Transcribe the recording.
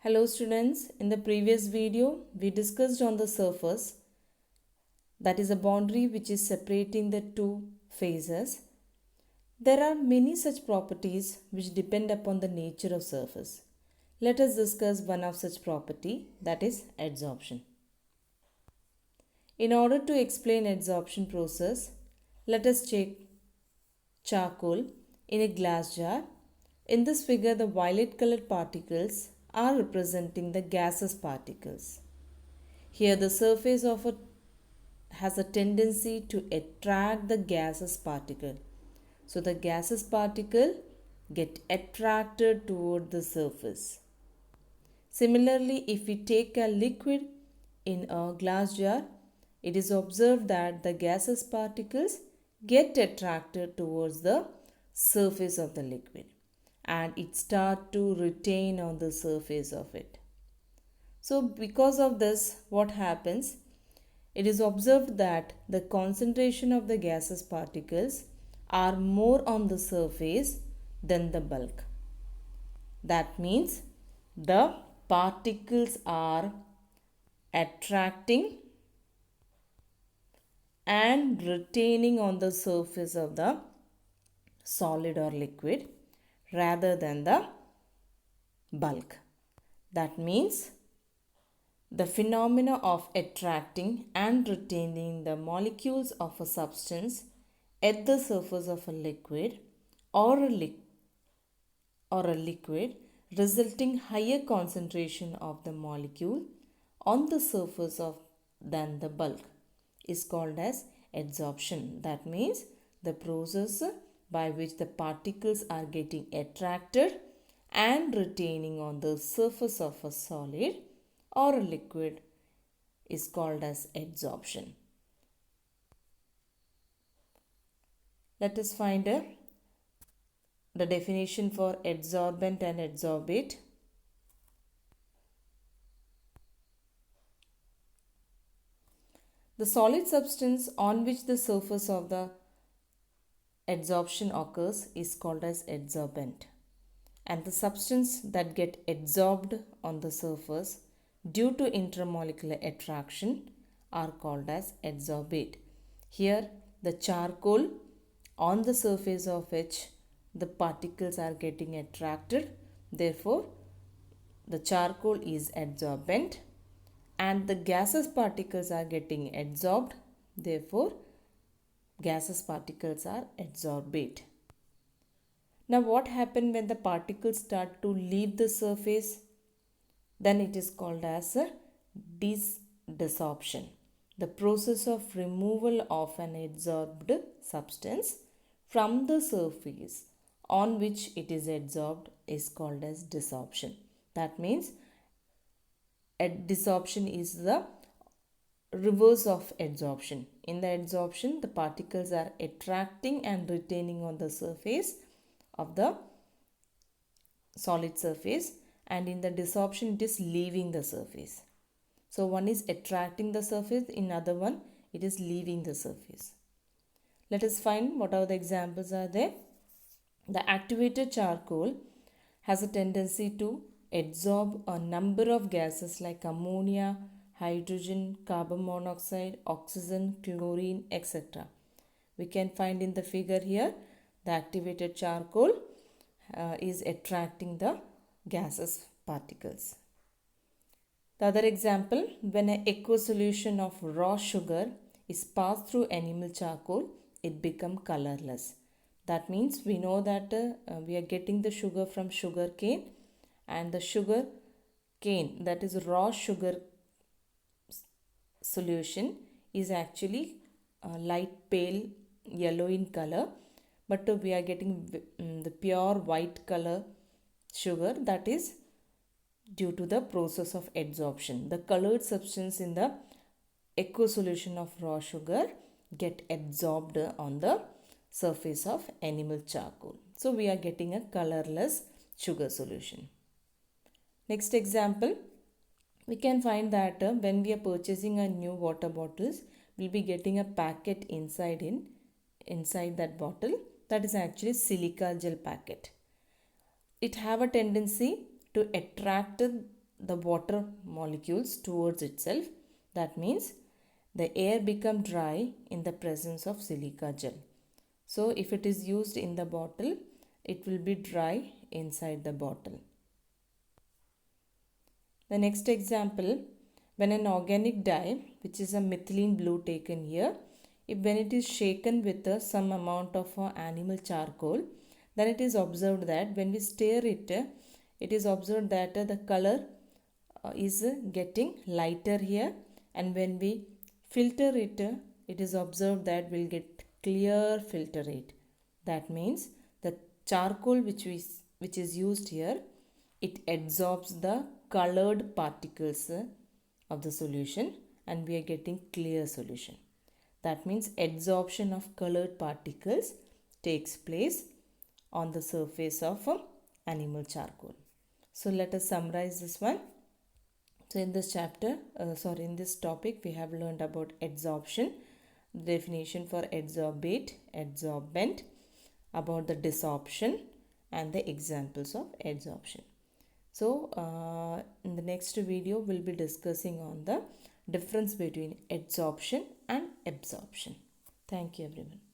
Hello students, in the previous video we discussed on the surface, that is a boundary which is separating the two phases. There are many such properties which depend upon the nature of surface. Let us discuss one of such property, that is adsorption. In order to explain adsorption process, let us check charcoal in a glass jar. In this figure, the violet colored particles are representing the gaseous particles. Here the surface of a has a tendency to attract the gaseous particle. So the gaseous particle get attracted toward the surface. Similarly, if we take a liquid in a glass jar, it is observed that the gaseous particles get attracted towards the surface of the liquid and it start to retain on the surface of it. So because of this, what happens? It is observed that the concentration of the gaseous particles are more on the surface than the bulk. That means the particles are attracting and retaining on the surface of the solid or liquid rather than the bulk. That means the phenomena of attracting and retaining the molecules of a substance at the surface of a liquid or a liquid resulting higher concentration of the molecule on the surface of than the bulk is called as adsorption. That means the process by which the particles are getting attracted and retaining on the surface of a solid or a liquid is called as adsorption. Let us find the definition for adsorbent and adsorbate. The solid substance on which the surface of the adsorption occurs is called as adsorbent, and the substance that get adsorbed on the surface due to intermolecular attraction are called as adsorbate. Here the charcoal on the surface of which the particles are getting attracted, therefore the charcoal is adsorbent, and the gaseous particles are getting adsorbed, therefore gaseous particles are adsorbate. Now what happens when the particles start to leave the surface? Then it is called as a desorption. The process of removal of an adsorbed substance from the surface on which it is adsorbed is called as desorption. That means desorption is the reverse of adsorption. In the adsorption, the particles are attracting and retaining on the surface of the solid surface, and in the desorption it is leaving the surface. So one is attracting the surface, in other one it is leaving the surface. Let us find what are the examples are there. The activated charcoal has a tendency to adsorb a number of gases like ammonia, hydrogen, carbon monoxide, oxygen, chlorine, etc. We can find in the figure here the activated charcoal is attracting the gaseous particles. The other example, when an aqueous solution of raw sugar is passed through animal charcoal, it becomes colorless. That means we know that we are getting the sugar from sugar cane, and the sugar cane, that is raw sugar solution, is actually light pale yellow in color, but we are getting the pure white color sugar, that is due to the process of adsorption. The colored substance in the aqueous solution of raw sugar get absorbed on the surface of animal charcoal. So we are getting a colorless sugar solution. Next example, we can find that when we are purchasing a new water bottles, we'll be getting a packet inside that bottle, that is actually silica gel packet. It have a tendency to attract the water molecules towards itself. That means the air become dry in the presence of silica gel. So if it is used in the bottle, it will be dry inside the bottle. The next example, when an organic dye, which is a methylene blue taken here, if when it is shaken with some amount of animal charcoal, then it is observed that when we stir it, it is observed that the color is getting lighter here, and when we filter it, it is observed that we'll get clear filter rate. That means the charcoal which is used here, it absorbs the colored particles of the solution, and we are getting clear solution. That means adsorption of colored particles takes place on the surface of animal charcoal. So let us summarize this one. So in this chapter, in this topic, we have learned about adsorption, definition for adsorbate, adsorbent, about the desorption, and the examples of adsorption. So in the next video, we'll be discussing on the difference between adsorption and absorption. Thank you everyone.